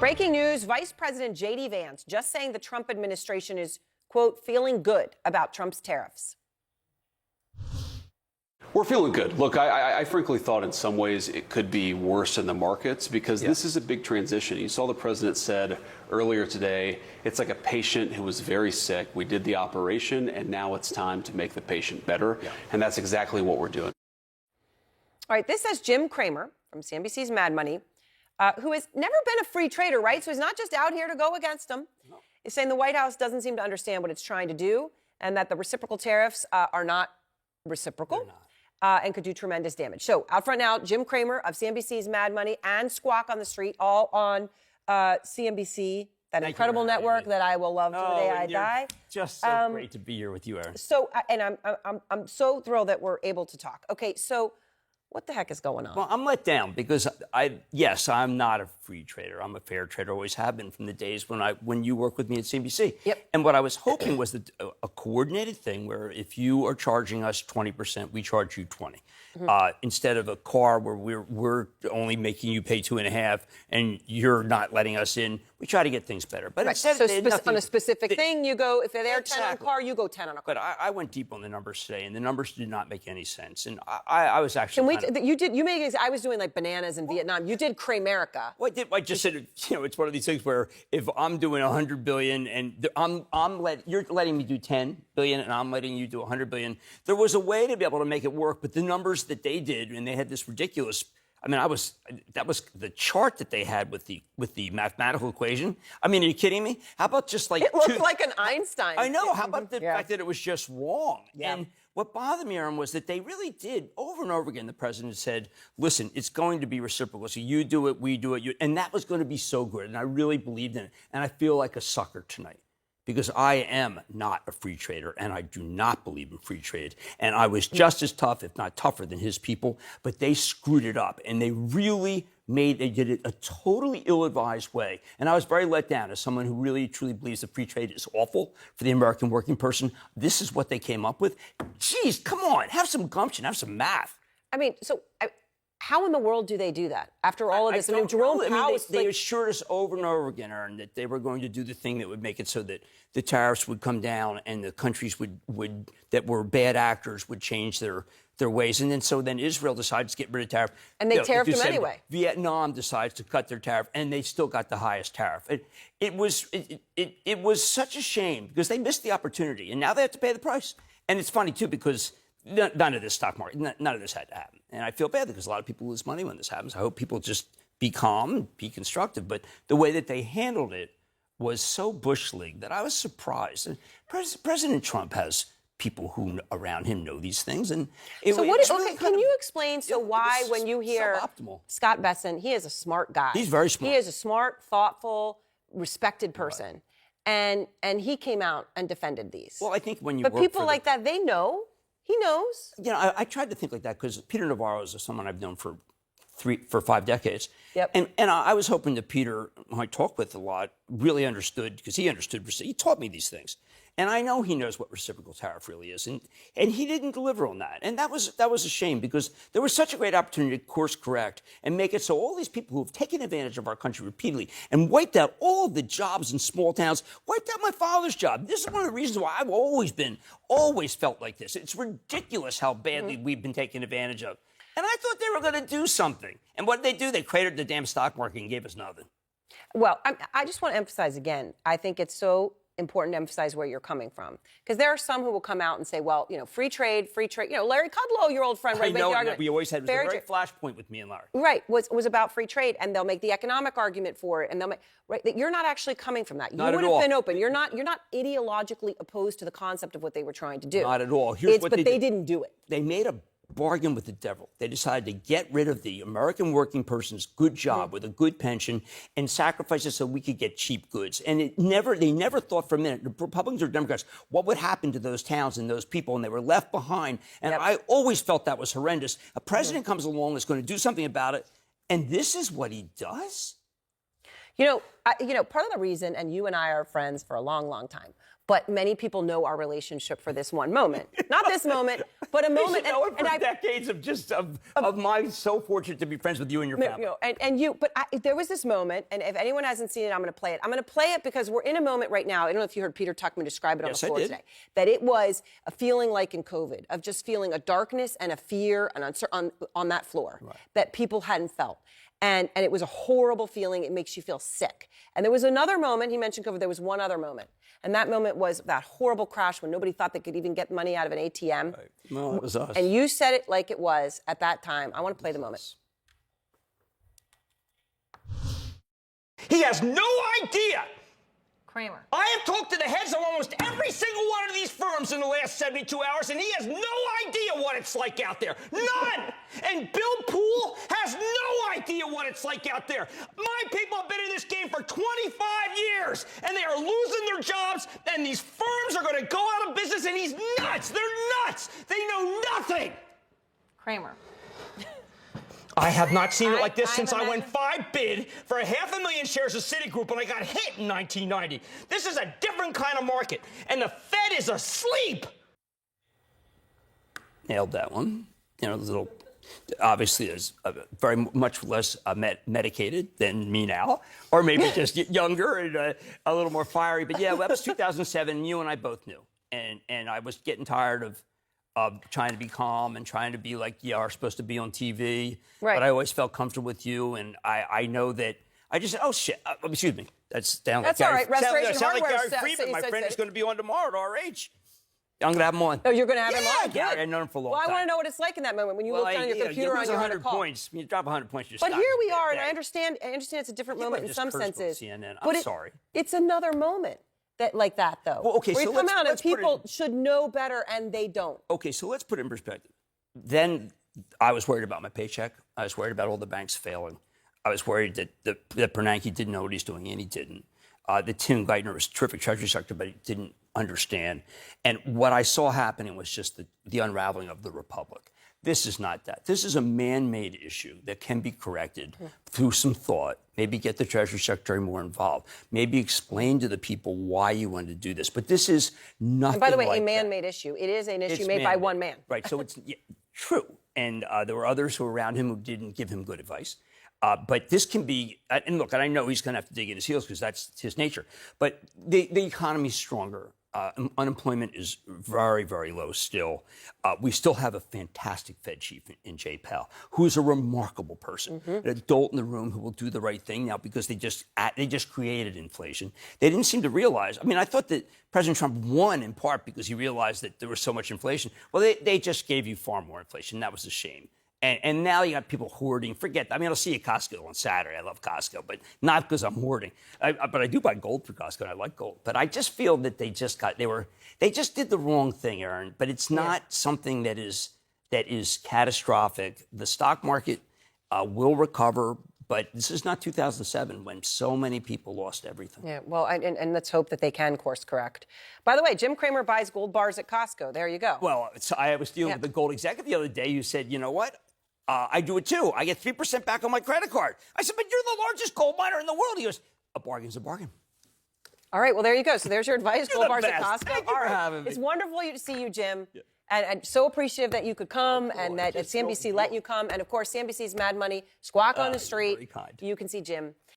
Breaking news, Vice President J.D. Vance just saying the Trump administration is, quote, feeling good about Trump's tariffs. We're feeling good. Look, I frankly thought in some ways it could be worse in the markets because this is a big transition. You saw the president said earlier today, it's like a patient who was very sick. We did the operation, and now it's time to make the patient better. And that's exactly what we're doing. All right, this says Jim Cramer from CNBC's Mad Money, who has never been a free trader, right? So he's not just out here to go against them. No. He's saying the White House doesn't seem to understand what it's trying to do and that the reciprocal tariffs are not reciprocal. And could do tremendous damage. So out front now, Jim Cramer of CNBC's Mad Money and Squawk on the Street, all on CNBC, that incredible network that I will love to the day I die. Just so great to be here with you, Erin. So, and I'm so thrilled that we're able to talk. Okay, so what the heck is going on? Well, I'm let down because I'm not a free trader. I'm a fair trader, always have been from the days when you worked with me at CNBC. Yep. And what I was hoping was that a coordinated thing where if you are charging us 20%, we charge you 20. Instead of a car where we're only making you pay 2.5 and you're not letting us in, we try to get things better. But instead, so on a specific thing, you go, if they're 10 on a car, you go 10 on a car. But I went deep on the numbers today, and the numbers did not make any sense. And I was actually. I was doing like bananas in Vietnam. You did Cramerica. Well, I just said, it's one of these things where if I'm doing 100 billion and you're letting me do 10 billion and I'm letting you do 100 billion, there was a way to be able to make it work. But the numbers that they did, and they had this ridiculous. I mean, that was the chart that they had with the mathematical equation. I mean, are you kidding me? How about just like it looked like an Einstein. I know. How about the fact that it was just wrong? Yeah. And what bothered me, Aaron, was that they really did over and over again. The president said, "Listen, it's going to be reciprocal. So you do it, we do it, and that was going to be so good." And I really believed in it. And I feel like a sucker tonight. Because I am not a free trader, and I do not believe in free trade. And I was just as tough, if not tougher, than his people. But they screwed it up, and they did it a totally ill-advised way. And I was very let down as someone who really, truly believes that free trade is awful for the American working person. This is what they came up with. Geez, come on, have some gumption, have some math. I mean, how in the world do they do that after all of this? They assured us over and over again, Aaron, that they were going to do the thing that would make it so that the tariffs would come down and the countries that were bad actors would change their ways. And then Israel decides to get rid of tariff. And they tariffed them anyway. Vietnam decides to cut their tariff, and they still got the highest tariff. It was such a shame because they missed the opportunity, and now they have to pay the price. And it's funny, too, because none of this stock market, none of this had to happen. And I feel bad because a lot of people lose money when this happens. I hope people just be calm, be constructive. But the way that they handled it was so Bush League that I was surprised. And President Trump has people who around him know these things. And can you explain why when you hear Scott Besson, he is a smart guy. He's very smart. He is a smart, thoughtful, respected person. Right. And he came out and defended these. Well, I think when you But people like that, they know. He knows. I tried to think like that because Peter Navarro is someone I've known for 5 decades. Yep. And I was hoping that Peter, who I talk with a lot, really understood because he understood. He taught me these things. And I know he knows what reciprocal tariff really is. And he didn't deliver on that. And that was a shame because there was such a great opportunity to course correct and make it so all these people who have taken advantage of our country repeatedly and wiped out all of the jobs in small towns, wiped out my father's job. This is one of the reasons why I've always felt like this. It's ridiculous how badly we've been taken advantage of. And I thought they were going to do something. And what did they do? They cratered the damn stock market and gave us nothing. Well, I just want to emphasize again, I think it's so important to emphasize where you're coming from. Because there are some who will come out and say, well, Larry Kudlow, your old friend, I know, we always had a very flashpoint with me and Larry. Right, was about free trade, and they'll make the economic argument for it, and they'll make, that you're not actually coming from that. You would have been open. You're not ideologically opposed to the concept of what they were trying to do. Not at all. But they didn't do it. They made a bargain with the devil. They decided to get rid of the American working person's good job with a good pension and sacrifice it so we could get cheap goods. And they never thought for a minute, the Republicans or Democrats, what would happen to those towns and those people, and they were left behind. And I always felt that was horrendous. A president comes along that's going to do something about it, and this is what he does? Part of the reason, and you and I are friends for a long, long time, but many people know our relationship for this one moment. Not this moment, but a moment. You know it for decades of my so fortunate to be friends with you and your family. There was this moment, and if anyone hasn't seen it, I'm going to play it. I'm going to play it because we're in a moment right now. I don't know if you heard Peter Tuchman describe it on the floor today. That it was a feeling like in COVID, of just feeling a darkness and a fear and on that floor that people hadn't felt. And it was a horrible feeling. It makes you feel sick. And there was another moment, he mentioned COVID, there was one other moment. And that moment was that horrible crash when nobody thought they could even get money out of an ATM. Right. No, that was us. And you said it like it was at that time. I want to play the moment. He has no idea. Cramer. I have talked to the heads of almost every single one of these firms in the last 72 hours, and he has no idea what it's like out there. None! And Bill Poole has no idea what it's like out there. My people have been in this game for 25 years, and they are losing their jobs, and these firms are going to go out of business, and he's nuts. They're nuts. They know nothing. Cramer. I have not seen it like this since I went 5 bid for 500,000 shares of Citigroup when I got hit in 1990. This is a different kind of market, and the Fed is asleep. Nailed that one. Obviously is very much less medicated than me now, or maybe just younger and a little more fiery. But yeah, that was 2007. You and I both knew, and I was getting tired of trying to be calm and trying to be like you are supposed to be on TV. Right. But I always felt comfortable with you, and I know that I just said, oh shit, excuse me. That's down. That's like all right. Restoration sound like Hardware. Gary Friedman. My friend is going to be on tomorrow at RH. I'm going to have him on. Oh, you're going to have him on? Gary, I've known him for a long time. Well, I want to know what it's like in that moment when you look down your computer on your 100 call. points. You drop 100 points, you're But stuck. here we are, and I understand it's a different moment in some senses. CNN. But I'm sorry. It's another moment like that, though. Well, okay, where so you come out and let's put it people should know better, and they don't. Okay, so let's put it in perspective. Then I was worried about my paycheck. I was worried about all the banks failing. I was worried that Bernanke didn't know what he's doing, and he didn't. That Tim Geithner was a terrific Treasury Secretary, but he didn't understand. And what I saw happening was just the unraveling of the Republic. This is not that. This is a man-made issue that can be corrected through some thought. Maybe get the Treasury Secretary more involved. Maybe explain to the people why you wanted to do this. But this is nothing. And by the way, like a man-made issue. It is an issue made by one man. Right. So it's true. And there were others who were around him who didn't give him good advice. But this can be, and look, and I know he's going to have to dig in his heels because that's his nature. But the economy's stronger. Unemployment is very, very low still. We still have a fantastic Fed chief in Jay Powell, who's a remarkable person, an adult in the room who will do the right thing now because they just created inflation. They didn't seem to realize. I mean, I thought that President Trump won in part because he realized that there was so much inflation. Well, they just gave you far more inflation. That was a shame. And now you got people hoarding. Forget that. I mean, I'll see you at Costco on Saturday. I love Costco, but not because I'm hoarding. But I do buy gold for Costco, and I like gold. But I just feel that they just did the wrong thing, Aaron. But it's not something that is catastrophic. The stock market will recover, but this is not 2007 when so many people lost everything. Yeah, well, and let's hope that they can course correct. By the way, Jim Cramer buys gold bars at Costco. There you go. Well, I was dealing with the gold executive the other day who said, you know what? I do it too. I get 3% back on my credit card. I said, but you're the largest gold miner in the world. He goes, a bargain's a bargain. All right, well, there you go. So there's your advice. You're Gold the bars at best. Costco. Thank you for having me. It's wonderful to see you, Jim. Yeah. And so appreciative that you could come and that CNBC let you come. And, of course, CNBC's Mad Money, Squawk on the Street. Very kind. You can see Jim